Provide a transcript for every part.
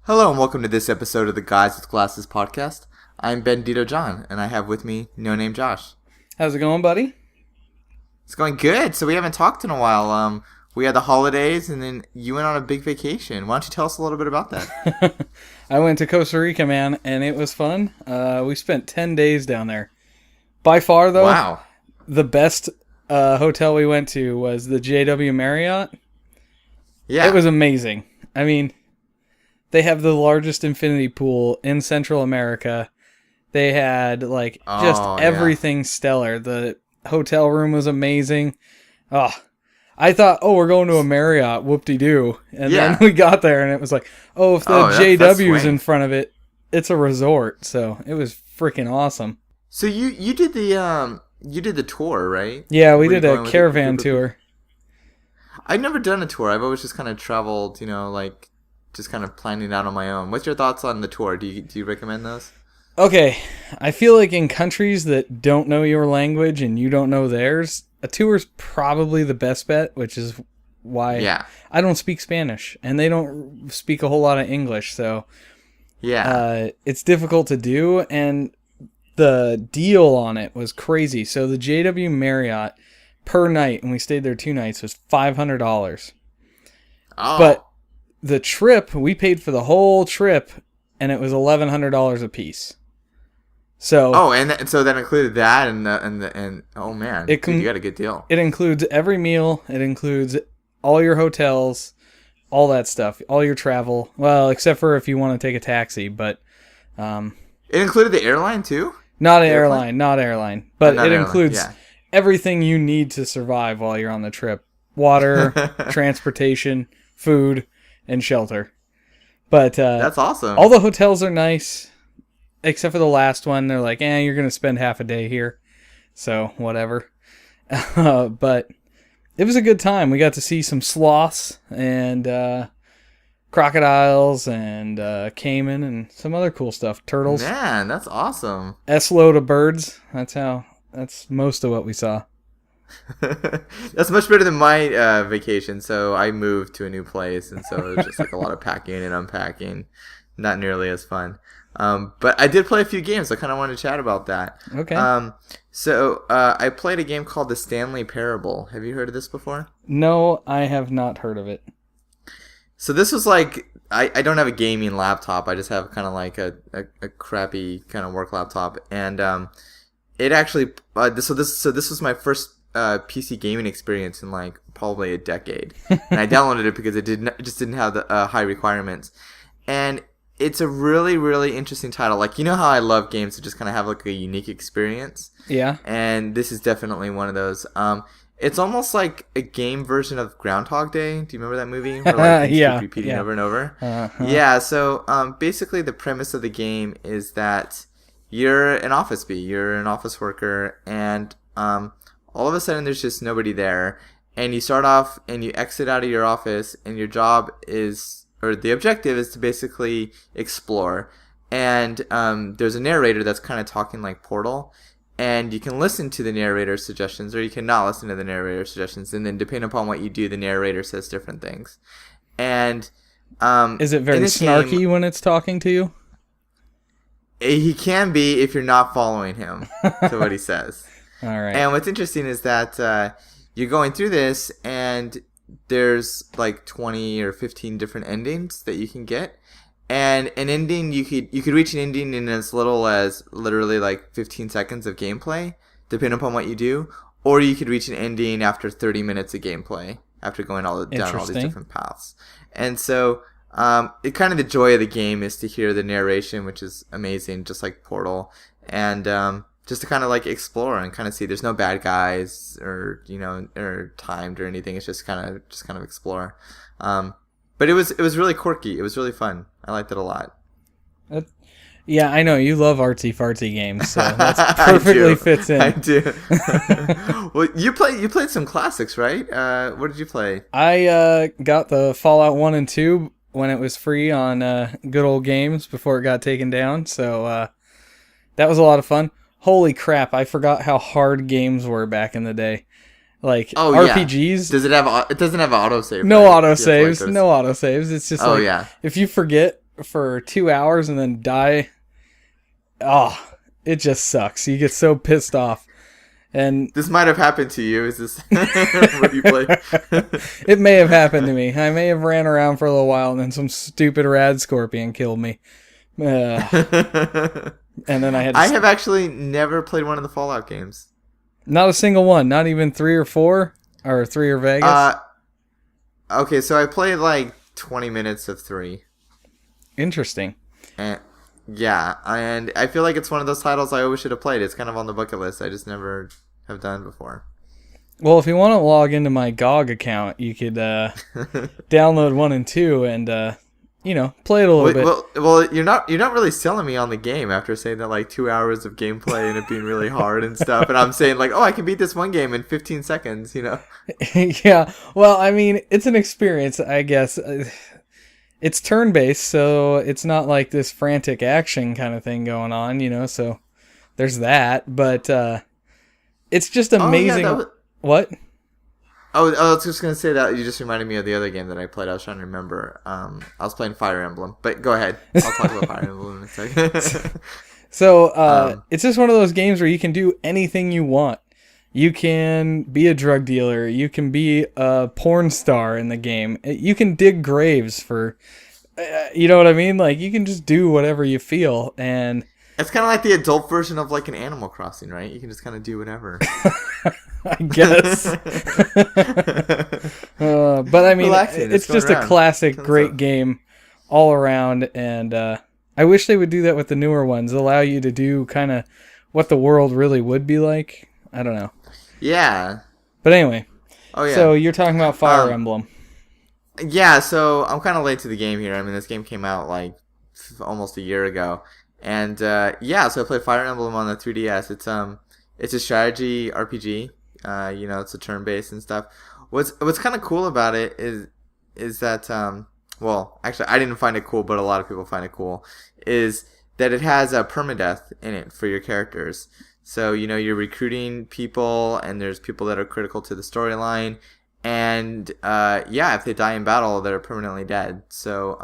Hello and welcome to this episode of the Guys with Glasses podcast. I'm Bendito John, and I have with me No Name Josh. How's it going, buddy? It's going good. So we haven't talked in a while. We had the holidays, and then you went on a big vacation. Why don't you tell us a little bit about that? I went to Costa Rica, man, and it was fun. We spent 10 days down there. By far, though, Wow. the best hotel we went to was the JW Marriott. Yeah. It was amazing. I mean, they have the largest infinity pool in Central America. They had, just everything stellar. The hotel room was amazing. Oh, I thought, we're going to a Marriott, whoop-de-doo. And then we got there, and it was like, if the JW's in front of it, it's a resort. So it was freaking awesome. So you did the tour, right? Yeah, we did a caravan tour. I've never done a tour. I've always just kind of traveled, just kind of planning it out on my own. What's your thoughts on the tour? Do you recommend those? Okay, I feel like in countries that don't know your language and you don't know theirs, a tour is probably the best bet, which is why I don't speak Spanish, and they don't speak a whole lot of English, so it's difficult to do, and the deal on it was crazy. So the JW Marriott per night, and we stayed there 2 nights, was $500. Oh. But the trip, we paid for the whole trip, and it was $1,100 a piece. So so that included that and oh man, you got a good deal. It includes every meal. It includes all your hotels, all that stuff, all your travel. Well, except for if you want to take a taxi, but it included the airline too. Not airline, but it includes yeah. everything you need to survive while you're on the trip: water, transportation, food, and shelter. But that's awesome. All the hotels are nice, except for the last one. They're like, you're going to spend half a day here. So, whatever. But it was a good time. We got to see some sloths and crocodiles and caiman and some other cool stuff. Turtles. Man, that's awesome. S-load of birds. That's most of what we saw. That's much better than my vacation. So I moved to a new place, and so it was just like a lot of packing and unpacking. Not nearly as fun. But I did play a few games. I kind of wanted to chat about that. Okay. So I played a game called The Stanley Parable. Have you heard of this before? No, I have not heard of it. So this was like, I don't have a gaming laptop. I just have kind of like a crappy kind of work laptop, and it actually this was my first PC gaming experience in like probably a decade, and I downloaded it because it just didn't have the high requirements, and it's a really, really interesting title. Like, you know how I love games that just kind of have like a unique experience? Yeah. And this is definitely one of those. It's almost like a game version of Groundhog Day. Do you remember that movie? Where like things keep repeating over and over? Uh-huh. Yeah, so basically the premise of the game is that you're an office bee. You're an office worker, and all of a sudden there's just nobody there. And you start off and you exit out of your office, and your job is, or the objective is to basically explore. And there's a narrator that's kind of talking like Portal. And you can listen to the narrator's suggestions, or you cannot listen to the narrator's suggestions. And then depending upon what you do, the narrator says different things. And is it very snarky when it's talking to you? He can be if you're not following him to what he says. All right. And what's interesting is that you're going through this, and there's like 20 or 15 different endings that you can get. And an ending, you could reach an ending in as little as literally like 15 seconds of gameplay, depending upon what you do. Or you could reach an ending after 30 minutes of gameplay, after going down all these different paths. And so it kind of the joy of the game is to hear the narration, which is amazing, just like Portal. And just to kind of like explore and kind of see there's no bad guys or, or timed or anything. It's just kind of explore. But it was really quirky. It was really fun. I liked it a lot. Yeah, I know. You love artsy-fartsy games, so that perfectly fits in. I do. Well, you played some classics, right? What did you play? I got the Fallout 1 and 2 when it was free on Good Old Games before it got taken down, so that was a lot of fun. Holy crap, I forgot how hard games were back in the day. Like RPGs. Yeah. It doesn't have autosave. No autosaves. No autosaves. It's just if you forget for 2 hours and then die. Oh, it just sucks. You get so pissed off. And this might have happened to you. Is this what you play? It may have happened to me. I may have ran around for a little while and then some stupid rad scorpion killed me. And then I have actually never played one of the Fallout games. Not a single one. Not even 3 or 4 or 3 or Vegas. Okay, so I played like 20 minutes of 3. Interesting. And and I feel like it's one of those titles I always should have played. It's kind of on the bucket list. I just never have done before. Well, if you want to log into my GOG account, you could download 1 and 2 and play it a little bit. Well, you're not really selling me on the game after saying that like 2 hours of gameplay and it being really hard and stuff. And I'm saying like, oh, I can beat this one game in 15 seconds. Yeah. Well, I mean, it's an experience, I guess. It's turn-based, so it's not like this frantic action kind of thing going on, so there's that. But it's just amazing. Oh, yeah, What? Oh, I was just going to say that you just reminded me of the other game that I played. I was trying to remember. I was playing Fire Emblem. But go ahead. I'll talk about Fire Emblem in a second. So it's just one of those games where you can do anything you want. You can be a drug dealer. You can be a porn star in the game. You can dig graves for, you know what I mean? Like, you can just do whatever you feel. And it's kind of like the adult version of like an Animal Crossing, right? You can just kind of do whatever. I guess. But I mean, it's just a classic, great game all around. And I wish they would do that with the newer ones. Allow you to do kind of what the world really would be like. I don't know. Yeah. But anyway. Oh, yeah. So you're talking about Fire Emblem. Yeah, so I'm kind of late to the game here. I mean, this game came out like almost a year ago. And so I played Fire Emblem on the 3DS. It's a strategy RPG. It's a turn-based and stuff. What's kind of cool about it is that well, actually I didn't find it cool, but a lot of people find it cool, is that it has a permadeath in it for your characters. So, you're recruiting people, and there's people that are critical to the storyline, and if they die in battle, they're permanently dead. So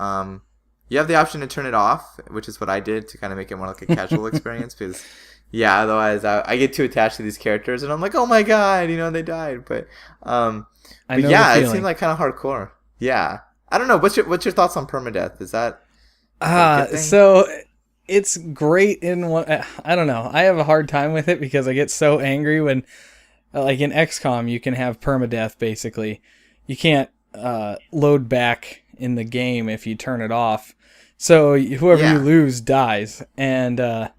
you have the option to turn it off, which is what I did to kind of make it more like a casual experience, because otherwise I get too attached to these characters, and I'm like, oh my god, they died. But it seemed like kind of hardcore. Yeah, I don't know. What's your thoughts on permadeath? Is that so? It's great in one. I don't know. I have a hard time with it because I get so angry when, like in XCOM, you can have permadeath. Basically, you can't load back in the game if you turn it off. So whoever you lose dies, and I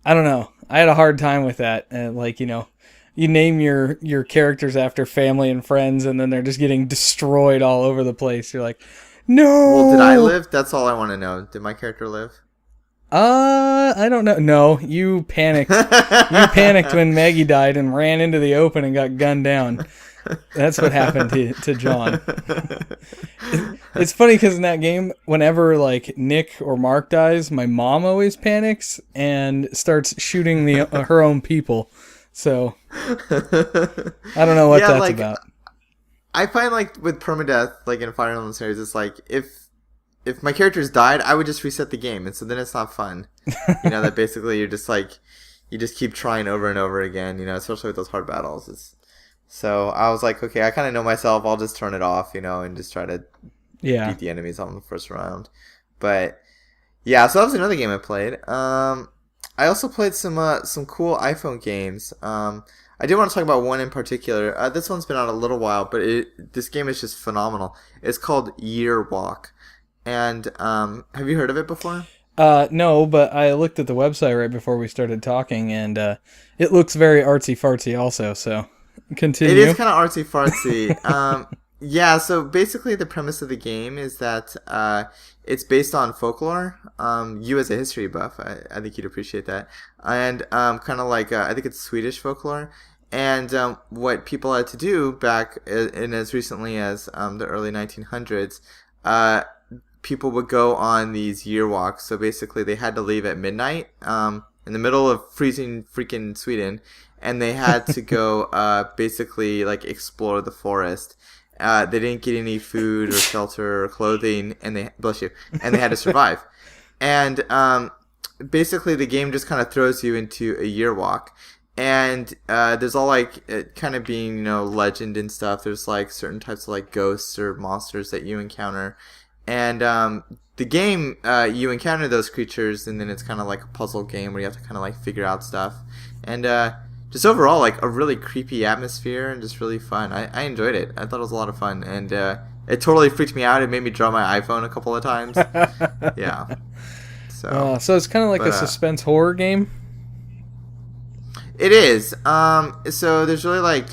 don't know. I had a hard time with that. You name your characters after family and friends, and then they're just getting destroyed all over the place. You're like, no. Well, did I live? That's all I want to know. Did my character live? I don't know. No, you panicked. You panicked when Maggie died and ran into the open and got gunned down. That's what happened to John. It's funny because in that game, whenever like Nick or Mark dies, my mom always panics and starts shooting her own people. So I don't know what that's about. I find like with permadeath, like in Fire Emblem series, it's like if my characters died, I would just reset the game, and so then it's not fun. That basically you're just like, you just keep trying over and over again, especially with those hard battles. So I was like, okay, I kind of know myself, I'll just turn it off, and just try to beat the enemies on the first round. But yeah, so that was another game I played. I also played some cool iPhone games. I did want to talk about one in particular. This one's been out a little while, but this game is just phenomenal. It's called Year Walk. And have you heard of it before? No, but I looked at the website right before we started talking, and it looks very artsy-fartsy also, so continue. It is kind of artsy-fartsy. Yeah, so basically the premise of the game is that it's based on folklore. You as a history buff, I think you'd appreciate that. And kind of like, I think it's Swedish folklore. And what people had to do back in as recently as the early 1900s, people would go on these year walks. So basically they had to leave at midnight in the middle of freezing freaking Sweden, and they had to go basically like explore the forest. They didn't get any food or shelter or clothing, and they bless you, and they had to survive. And basically, the game just kind of throws you into a year walk. And there's all like it kind of being, legend and stuff. There's like certain types of like ghosts or monsters that you encounter. And the game, you encounter those creatures, and then it's kind of like a puzzle game where you have to kind of like figure out stuff. And just overall, like a really creepy atmosphere and just really fun. I enjoyed it. I thought it was a lot of fun. And it totally freaked me out. It made me draw my iPhone a couple of times. Yeah. So it's kind of like a suspense horror game? It is. So there's really like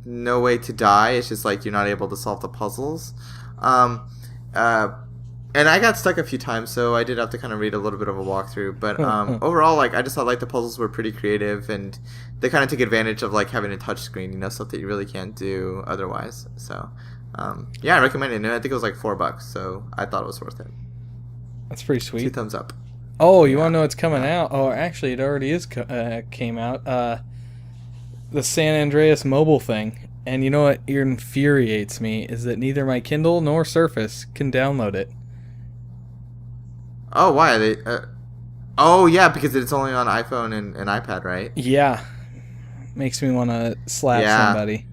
no way to die. It's just like you're not able to solve the puzzles. And I got stuck a few times, so I did have to kind of read a little bit of a walkthrough. But overall, like I just thought like the puzzles were pretty creative, and they kind of took advantage of like having a touch screen, stuff that you really can't do otherwise. So yeah, I recommend it. And I think it was like $4, so I thought it was worth it. That's pretty sweet. 2 thumbs up. Oh, you want to know what's coming out? Oh, actually, it already came out. The San Andreas mobile thing. And you know what infuriates me is that neither my Kindle nor Surface can download it. Oh, why? Are they? Oh, yeah, because it's only on iPhone and iPad, right? Yeah. Makes me want to slap somebody.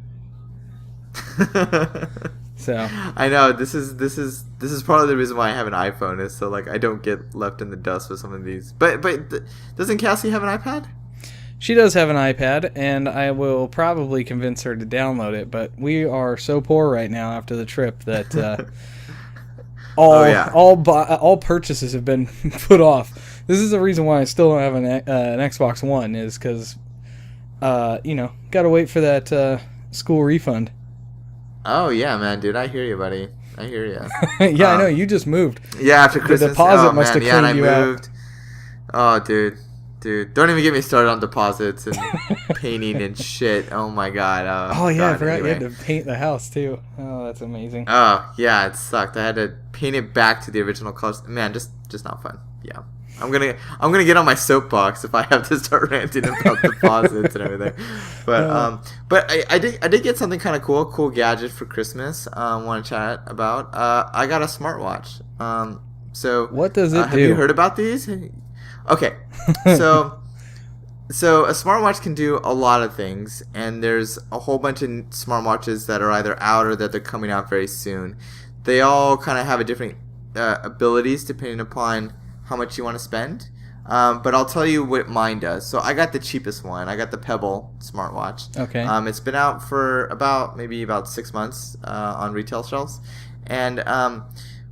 So I know this is part of the reason why I have an iPhone, is so like I don't get left in the dust with some of these. But doesn't Cassie have an iPad? She does have an iPad, and I will probably convince her to download it. But we are so poor right now after the trip that all purchases have been put off. This is the reason why I still don't have an Xbox One, is because got to wait for that school refund. Oh, yeah, man, dude. I hear you, buddy. I hear you. Yeah, I know. You just moved. Yeah, after Christmas. The deposit must have cleaned you moved. Out. Oh, dude. Don't even get me started on deposits and painting and shit. Oh, my God. I forgot you had to paint the house, too. Oh, that's amazing. Oh, yeah, it sucked. I had to paint it back to the original colors. Man, just not fun. Yeah. I'm gonna get on my soapbox if I have to start ranting about deposits and everything. But I did get something kind of cool gadget for Christmas. Want to chat about? I got a smartwatch. So what does it do? Have you heard about these? Okay, so a smartwatch can do a lot of things, and there's a whole bunch of smartwatches that are either out or that they're coming out very soon. They all kind of have a different abilities depending upon how much you want to spend. But I'll tell you what mine does. So I got the cheapest one. I got the Pebble smartwatch. Okay. It's been out for about 6 months on retail shelves. And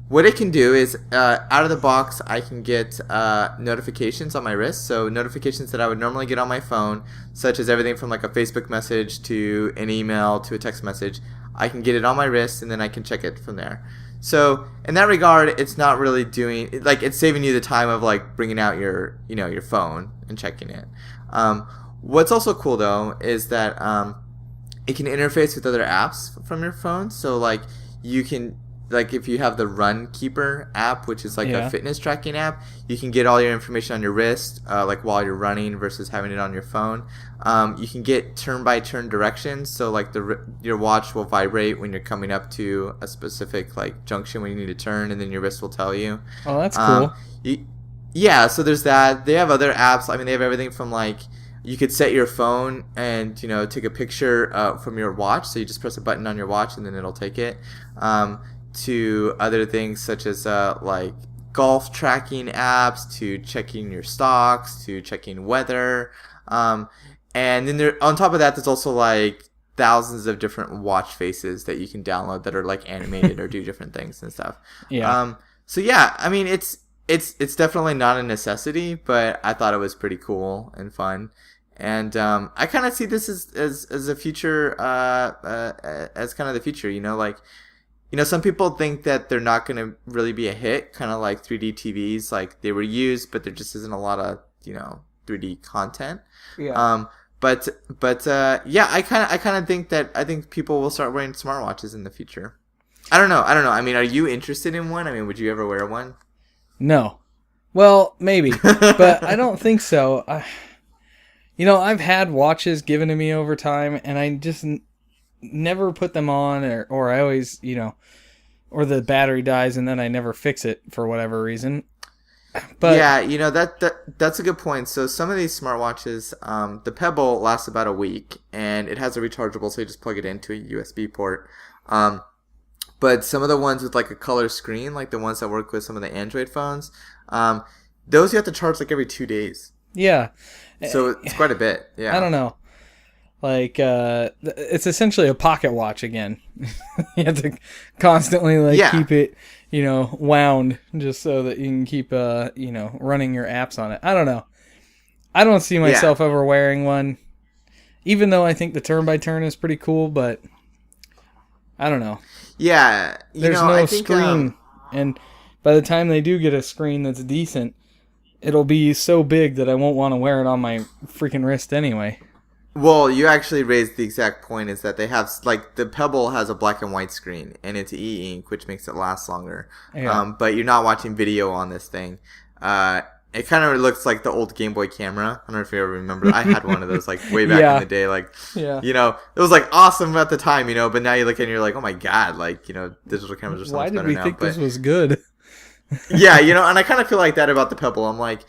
what it can do is, out of the box, I can get notifications on my wrist. So notifications that I would normally get on my phone, such as everything from like a Facebook message to an email to a text message. I can get it on my wrist, and then I can check it from there. So in that regard, it's not really doing like it's saving you the time of like bringing out your phone and checking it. What's also cool though is that it can interface with other apps from your phone. So like you can if you have the Run Keeper app, which is like a fitness tracking app, you can get all your information on your wrist like while you're running versus having it on your phone. You can get turn-by-turn directions, so like your watch will vibrate when you're coming up to a specific like junction when you need to turn, and then your wrist will tell you. Oh, that's cool. Yeah, so there's that. They have other apps. I mean, they have everything from like you could set your phone and take a picture from your watch, so you just press a button on your watch and then it'll take it. To other things such as like golf tracking apps, to checking your stocks, to checking weather, and then on top of that, there's also like thousands of different watch faces that you can download that are like animated or do different things and stuff. Yeah. So yeah, I mean it's definitely not a necessity, but I thought it was pretty cool and fun. And I kind of see this as a future, as kind of the future, some people think that they're not going to really be a hit, kind of like 3D TVs, like they were used, but there just isn't a lot of, 3D content. Yeah. But yeah, I kind of think that people will start wearing smartwatches in the future. I don't know. I mean, are you interested in one? I mean, would you ever wear one? No. Well, maybe, but I don't think so. I've had watches given to me over time, and I just never put them on, or I always, or the battery dies and then I never fix it for whatever reason. But yeah, that's a good point. So some of these smartwatches, the Pebble lasts about a week, and it has a rechargeable, so you just plug it into a USB port. But some of the ones with like a color screen, like the ones that work with some of the Android phones, those you have to charge like every 2 days. Yeah. So it's quite a bit. Yeah. I don't know. Like, it's essentially a pocket watch again. You have to constantly keep it, wound just so that you can keep, running your apps on it. I don't know. I don't see myself ever wearing one, even though I think the turn by turn is pretty cool, but I don't know. Yeah. There's no screen, and by the time they do get a screen that's decent, it'll be so big that I won't want to wear it on my freaking wrist anyway. Well, you actually raised the exact point, is that they have, like, the Pebble has a black and white screen, and it's e-ink, which makes it last longer. Yeah. But you're not watching video on this thing. It kind of looks like the old Game Boy camera. I don't know if you ever remember. I had one of those, like, way back in the day. Like, it was, like, awesome at the time, but now you look at it and you're like, oh my god, like, digital cameras are so much better now. Why did we think this was good? Yeah, and I kind of feel like that about the Pebble. I'm like,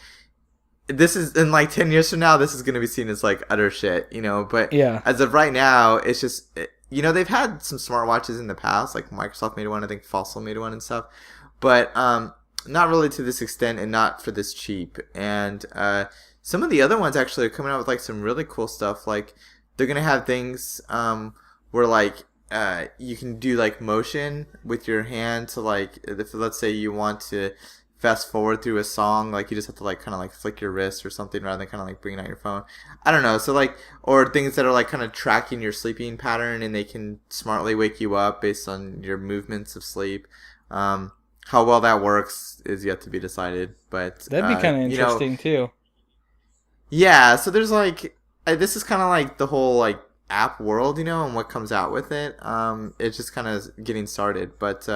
this is, in like 10 years from now, this is going to be seen as like utter shit, but as of right now, it's just, they've had some smartwatches in the past, like Microsoft made one, I think Fossil made one and stuff, but not really to this extent and not for this cheap. And some of the other ones actually are coming out with like some really cool stuff. Like they're going to have things where like you can do like motion with your hand to like, if let's say you want to fast forward through a song, like you just have to like kind of like flick your wrist or something rather than kind of like bringing out your phone. I don't know. So like, or things that are like kind of tracking your sleeping pattern, and they can smartly wake you up based on your movements of sleep. How well that works is yet to be decided, but that'd be kind of interesting too. Yeah. So there's like, this is kind of like the whole like app world, and what comes out with it. It's just kind of getting started, but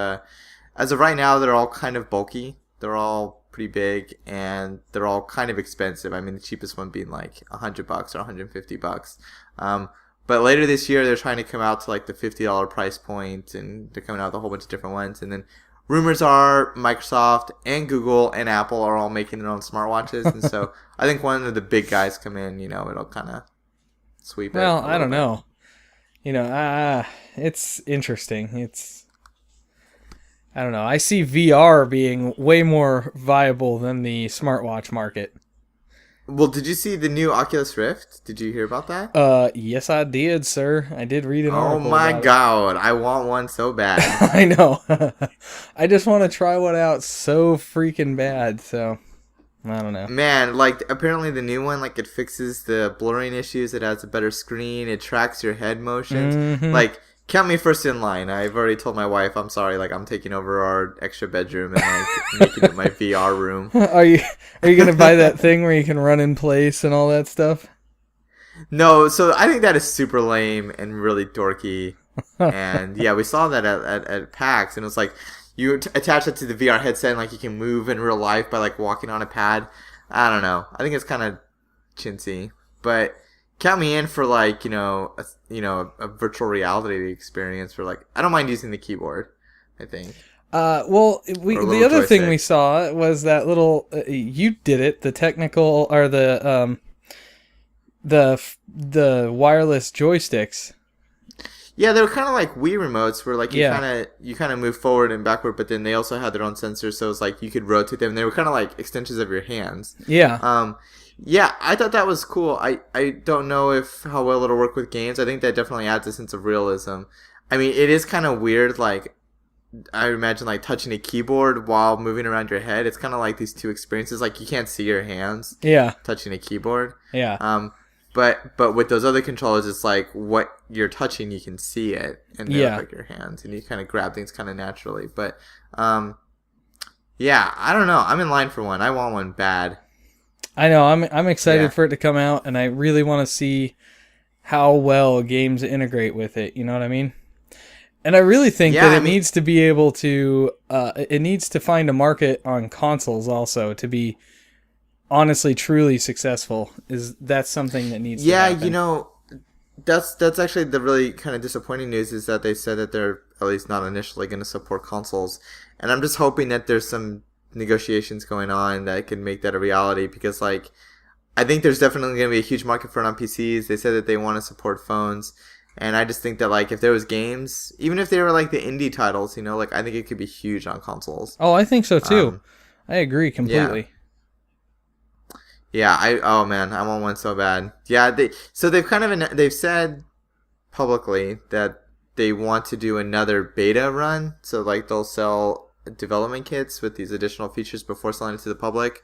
as of right now, they're all kind of bulky. They're all pretty big, and they're all kind of expensive. I mean, the cheapest one being like $100 or $150. But later this year, they're trying to come out to like the $50 price point, and they're coming out with a whole bunch of different ones. And then rumors are Microsoft and Google and Apple are all making their own smartwatches. And so I think one of the big guys come in, it'll kind of sweep it. Well, I don't know. It's interesting. I don't know. I see VR being way more viable than the smartwatch market. Well, did you see the new Oculus Rift? Did you hear about that? Yes, I did, sir. I did read an article. Oh my god, I want one so bad. I know. I just want to try one out so freaking bad. So I don't know. Man, like apparently the new one, like it fixes the blurring issues. It has a better screen. It tracks your head motions. Mm-hmm. Like. Count me first in line. I've already told my wife, I'm sorry, like I'm taking over our extra bedroom and like making it my VR room. Are you gonna buy that thing where you can run in place and all that stuff? No, so I think that is super lame and really dorky. And yeah, we saw that at PAX, and it was like you attach it to the VR headset and like you can move in real life by like walking on a pad. I don't know. I think it's kind of chintzy, but count me in for like a virtual reality experience for like I don't mind using the keyboard. I think. Well, the other thing we saw was that little you did it, the technical or the wireless joysticks. Yeah, they were kind of like Wii remotes, where like you kind of move forward and backward, but then they also had their own sensors, so it's like you could rotate them. They were kind of like extensions of your hands. Yeah. Yeah, I thought that was cool. I don't know how well it'll work with games. I think that definitely adds a sense of realism. I mean, it is kind of weird, like, I imagine, like, touching a keyboard while moving around your head. It's kind of like these two experiences. Like, you can't see your hands touching a keyboard. Yeah. But with those other controllers, it's like what you're touching, you can see it. And they look like your hands. And you kind of grab things kind of naturally. But, yeah, I don't know. I'm in line for one. I want one bad. I know. I'm excited for it to come out, and I really want to see how well games integrate with it. You know what I mean? And I really think that it needs to be able to. It needs to find a market on consoles also to be honestly truly successful. That's something that needs to happen. That's actually the really kind of disappointing news is that they said that they're at least not initially going to support consoles, and I'm just hoping that there's some negotiations going on that can make that a reality because like I think there's definitely going to be a huge market for it on PCs. They said that they want to support phones, and I just think that like if there was games, even if they were like the indie titles, like I think it could be huge on consoles. Oh, I think so too. I agree completely. Yeah, oh man, I want one so bad. Yeah, they've said publicly that they want to do another beta run, so like they'll sell development kits with these additional features before selling it to the public.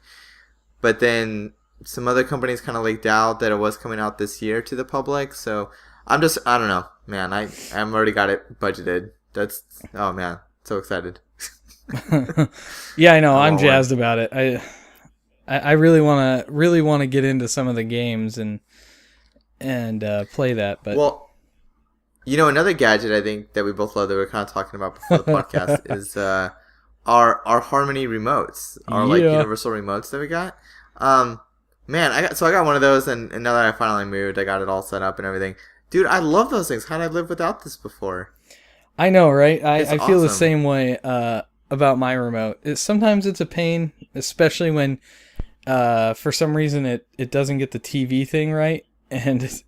But then some other companies kind of leaked out that it was coming out this year to the public, so I don't know, man. I'm already got it budgeted. Oh man, so excited. Yeah, I know. I'm jazzed about it. I really want to get into some of the games and play that. But well, another gadget I think that we both love that we were kind of talking about before the podcast is our Harmony remotes, our like universal remotes that we got. Man, I got one of those, and now that I finally moved, I got it all set up and everything. Dude, I love those things. How did I live without this before? I know, right? I feel the same way about my remote. Sometimes it's a pain, especially when for some reason it doesn't get the TV thing right, and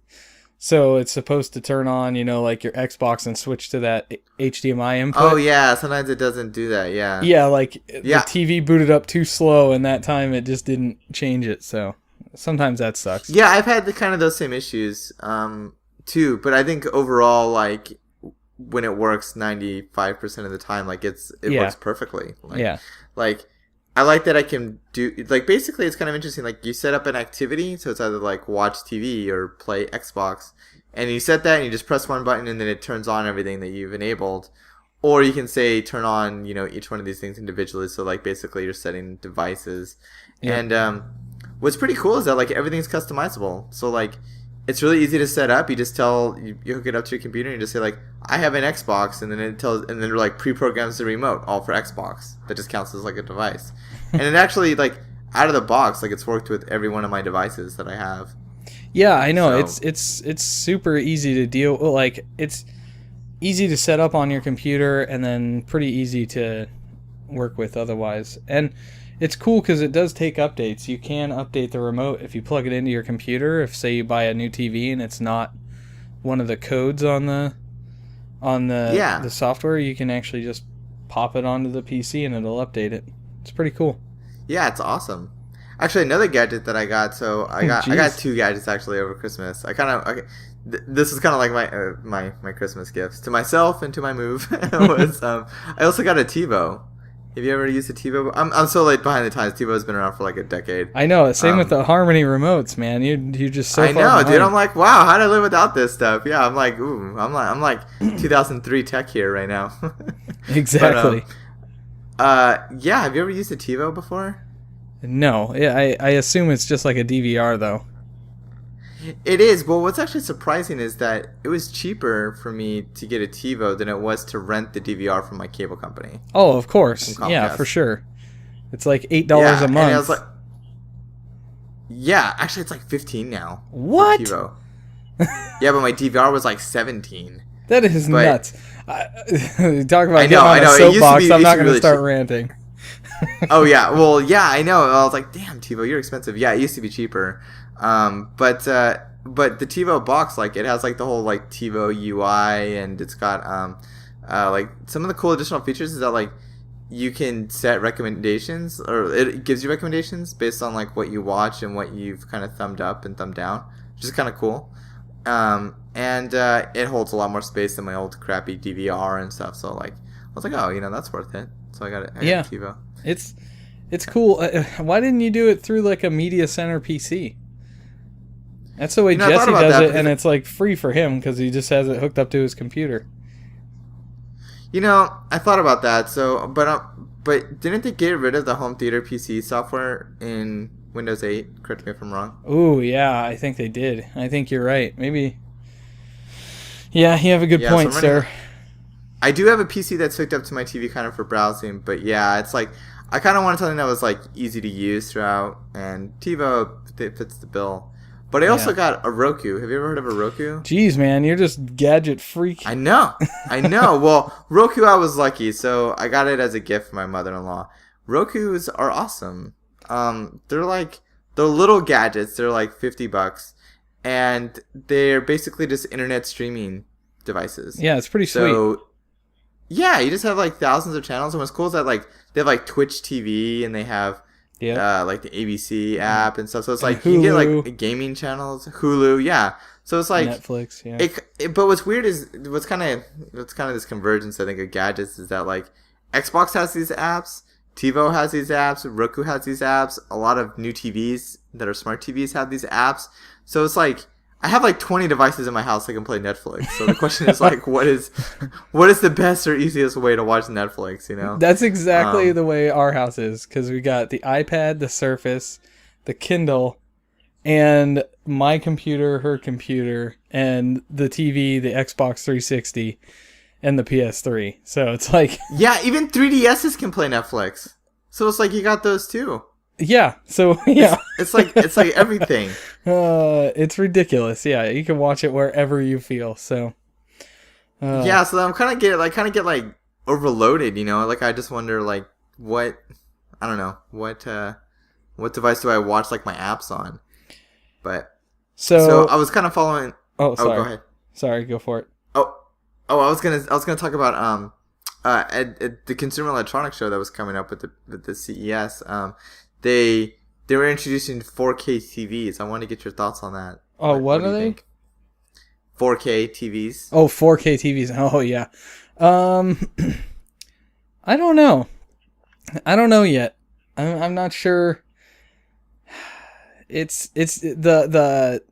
so it's supposed to turn on, like your Xbox and switch to that HDMI input. Oh yeah, sometimes it doesn't do that. Yeah. Yeah, the TV booted up too slow, and that time it just didn't change it. So sometimes that sucks. Yeah, I've had those same issues too, but I think overall, like when it works 95% of the time, like it works perfectly. Like I like that I can do, like, basically it's kind of interesting. Like, you set up an activity, so it's either, like, watch TV or play Xbox. And you set that and you just press one button and then it turns on everything that you've enabled. Or you can say turn on, each one of these things individually. So, like, basically you're setting devices. Yeah. And what's pretty cool is that, like, everything's customizable. So, like, it's really easy to set up. You just you hook it up to your computer and you just say, like, I have an Xbox, and then it like pre-programs the remote all for Xbox. That just counts as like a device. And it actually, like, out of the box, like, it's worked with every one of my devices that I have. Yeah, I know. So, it's super easy to deal. Like, it's easy to set up on your computer and then pretty easy to work with otherwise. And it's cool because it does take updates. You can update the remote if you plug it into your computer. If, say, you buy a new TV and it's not one of the codes on the software, you can actually just pop it onto the PC and it'll update it. It's pretty cool. Yeah, it's awesome. Actually, another gadget that I got. So I got two gadgets actually over Christmas. This is kind of like my Christmas gifts to myself and to my move. I also got a TiVo. Have you ever used a TiVo? I'm so late behind the times. TiVo's been around for like a decade. I know. Same with the Harmony remotes, man. You're just so. I know, behind. Dude. I'm like, wow, how did I live without this stuff? Yeah, I'm like, I'm like 2003 tech here right now. Exactly. Yeah. Have you ever used a TiVo before? No. I assume it's just like a DVR though. It is. Well, what's actually surprising is that it was cheaper for me to get a TiVo than it was to rent the DVR from my cable company. Oh, of course. Yeah, for sure. It's like $8 a month. And I was like, yeah, actually, it's like $15 now. What? TiVo. Yeah, but my DVR was like $17. That is nuts. Talk about getting on a soapbox. I'm not going to start ranting. Oh yeah, well yeah, I know. I was like, damn, TiVo, you're expensive. Yeah, it used to be cheaper. But the TiVo box, like, it has like the whole like TiVo UI, and it's got like some of the cool additional features is that like you can set recommendations, or it gives you recommendations based on like what you watch and what you've kind of thumbed up and thumbed down, which is kind of cool. And it holds a lot more space than my old crappy DVR and stuff. So like I was like, oh, that's worth it. So I got a TiVo. It's cool. Why didn't you do it through like a media center PC? That's the way Jesse does it, and it's like free for him because he just has it hooked up to his computer. I thought about that. So, but didn't they get rid of the home theater PC software in Windows 8? Correct me if I'm wrong. Ooh, yeah, I think they did. I think you're right. Maybe. Yeah, you have a good point, sir. I do have a PC that's hooked up to my TV kind of for browsing, but yeah, it's like I kind of wanted something that was like easy to use throughout, and TiVo fits the bill. But I also got a Roku. Have you ever heard of a Roku? Jeez, man, you're just gadget freak. I know. Well, Roku, I was lucky, so I got it as a gift from my mother-in-law. Rokus are awesome. They're little gadgets. They're like $50, and they're basically just internet streaming devices. Yeah, it's pretty sweet. Yeah, you just have like thousands of channels, and what's cool is that like they have like Twitch TV, and they have like the ABC app and stuff. So it's like you can get like gaming channels, Hulu, yeah. So it's like Netflix, yeah. But what's weird is what's kind of this convergence I think of gadgets is that like Xbox has these apps, TiVo has these apps, Roku has these apps. A lot of new TVs that are smart TVs have these apps. So it's like I have like 20 devices in my house that can play Netflix. So the question is like, what is the best or easiest way to watch Netflix? You know, that's exactly the way our house is, because we got the iPad, the Surface, the Kindle, and my computer, her computer, and the TV, the Xbox 360, and the PS3. So it's like even 3DSs can play Netflix. So it's like you got those too. Yeah, so yeah, it's like everything. It's ridiculous. Yeah, you can watch it wherever you feel. So so I'm kind of get overloaded. You know, like I just wonder like what device do I watch like my apps on? But so I was kind of following. Oh, sorry. Go ahead. Sorry, go for it. I was gonna talk about at the Consumer Electronics Show that was coming up with the CES. They were introducing 4K TVs. I want to get your thoughts on that. Oh, what are they? Think? 4K TVs. Oh, 4K TVs. Oh, yeah. I don't know. I don't know yet. I'm not sure. It's the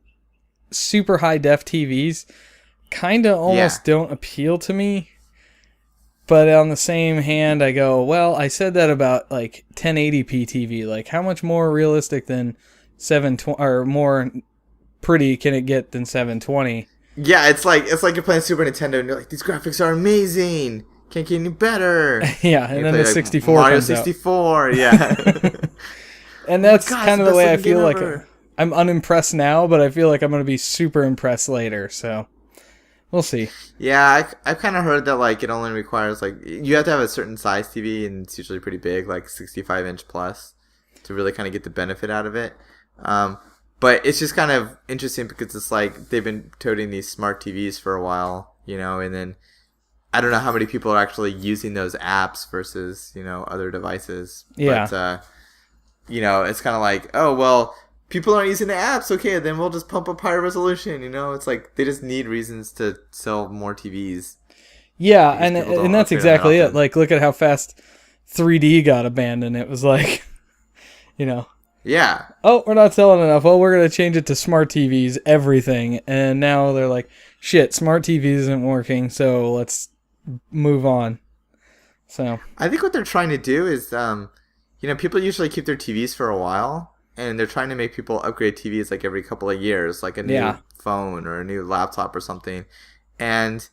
super high def TVs kind of almost don't appeal to me. But on the same hand, I go, well, I said that about like 1080p TV. Like, how much more realistic than 720 or more pretty can it get than 720? Yeah, it's like you're playing Super Nintendo and you're like, these graphics are amazing. Can't get any better. Yeah, and then the 64 Mario comes 64, out. Yeah. And that's kind of the way I feel like I'm unimpressed now, but I feel like I'm going to be super impressed later. So we'll see. Yeah, I've kind of heard that like it only requires like you have to have a certain size TV, and it's usually pretty big, like 65-inch plus, to really kind of get the benefit out of it. But it's just kind of interesting because it's like they've been toting these smart TVs for a while, you know, and then I don't know how many people are actually using those apps versus, you know, other devices. Yeah. But, you know, it's kind of like, oh, well, people aren't using the apps. Okay, then we'll just pump up higher resolution. You know, it's like they just need reasons to sell more TVs. Yeah, and that's exactly it. Like, look at how fast 3D got abandoned. It was like, you know. Yeah. Oh, we're not selling enough. Well, we're going to change it to smart TVs, everything. And now they're like, shit, smart TV isn't working, so let's move on. So I think what they're trying to do is, you know, people usually keep their TVs for a while, and they're trying to make people upgrade TVs like every couple of years, like a new phone or a new laptop or something. And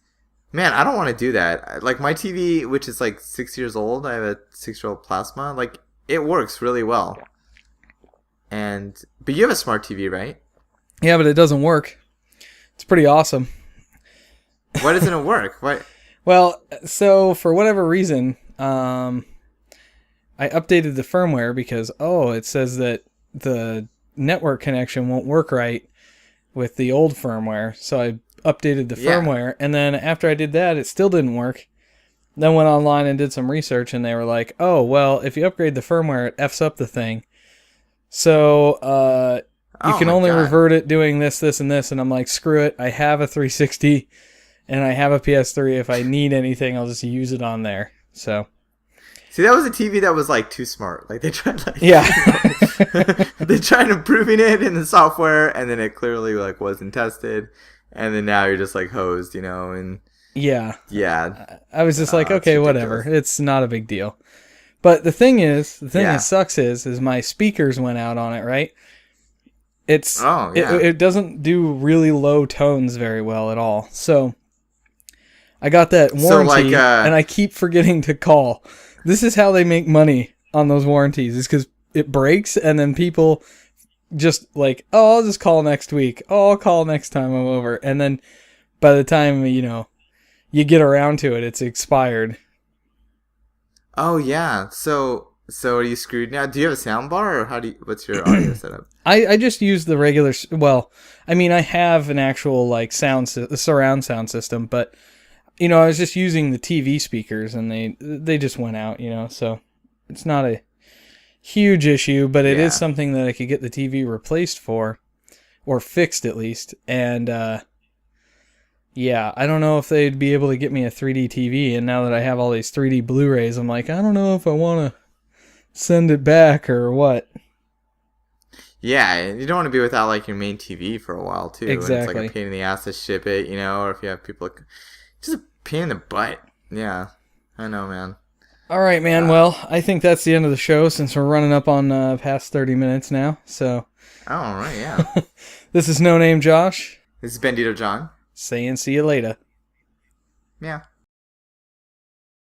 man, I don't want to do that. Like my TV, which is like 6 years old, I have a 6-year-old plasma. Like it works really well. But you have a smart TV, right? Yeah, but it doesn't work. It's pretty awesome. Why doesn't it work? Why? Well, so for whatever reason, I updated the firmware because, it says that the network connection won't work right with the old firmware. So I updated the firmware, and then after I did that, it still didn't work. Then went online and did some research, and they were like, oh, well, if you upgrade the firmware, it Fs up the thing. So you can only revert it doing this, and this. And I'm like, screw it. I have a 360 and I have a PS3. If I need anything, I'll just use it on there. So see, that was a TV that was like too smart. Like they tried, like they tried improving it in the software, and then it clearly like wasn't tested, and then now you're just like hosed, you know. And yeah, I was just like, okay, whatever. It's not a big deal. But the thing that sucks is my speakers went out on it, right? It doesn't do really low tones very well at all. So I got that warranty, and I keep forgetting to call. This is how they make money on those warranties, is because it breaks, and then people just like, oh, I'll just call next week. Oh, I'll call next time I'm over. And then by the time, you get around to it, it's expired. Oh yeah. So are you screwed now? Do you have a sound bar, or what's your audio setup? I just use the regular. Well, I mean, I have an actual like surround sound system, but I was just using the TV speakers, and they just went out. So it's not a huge issue, but it is something that I could get the TV replaced for, or fixed at least. And I don't know if they'd be able to get me a 3D TV. And now that I have all these 3D Blu-rays, I'm like, I don't know if I want to send it back or what. Yeah, you don't want to be without like your main TV for a while too. Exactly. And it's like a pain in the ass to ship it, or if you have people, just a pain in the butt. Yeah, I know, man. All right, man. Well, I think that's the end of the show since we're running up on past 30 minutes now. So. All right, yeah. This is No Name Josh. This is Bandito John. Saying see you later. Yeah.